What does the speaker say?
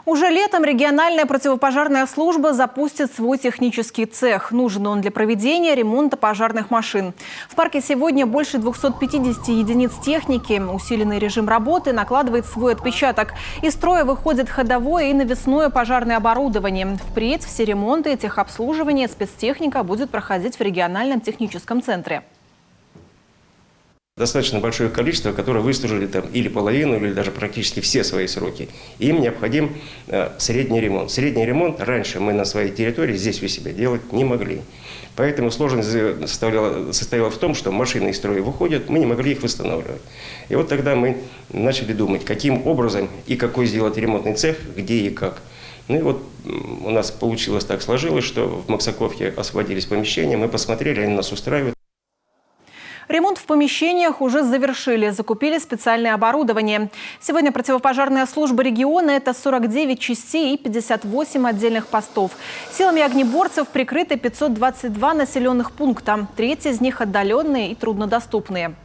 Уже летом региональная противопожарная служба запустит свой технический цех. Нужен он для проведения ремонта пожарных машин. В парке сегодня больше 250 единиц техники. Усиленный режим работы накладывает свой отпечаток. Из строя выходит ходовое и навесное пожарное оборудование. Впредь все ремонты и техобслуживание спецтехника будет проходить в региональном техническом центре. Достаточно большое количество, которые выслужили там или половину, или даже практически все свои сроки. Им необходим средний ремонт. Средний ремонт раньше мы на своей территории, здесь у себя, делать не могли. Поэтому сложность состояла в том, что машины из строя выходят, мы не могли их восстанавливать. И вот тогда мы начали думать, каким образом и какой сделать ремонтный цех, где и как. Ну и вот у нас получилось так, сложилось, что в Максаковке освободились помещения, мы посмотрели, они нас устраивают. Ремонт в помещениях уже завершили, закупили специальное оборудование. Сегодня противопожарная служба региона – это 49 частей и 58 отдельных постов. Силами огнеборцев прикрыты 522 населенных пункта. Треть из них отдаленные и труднодоступные.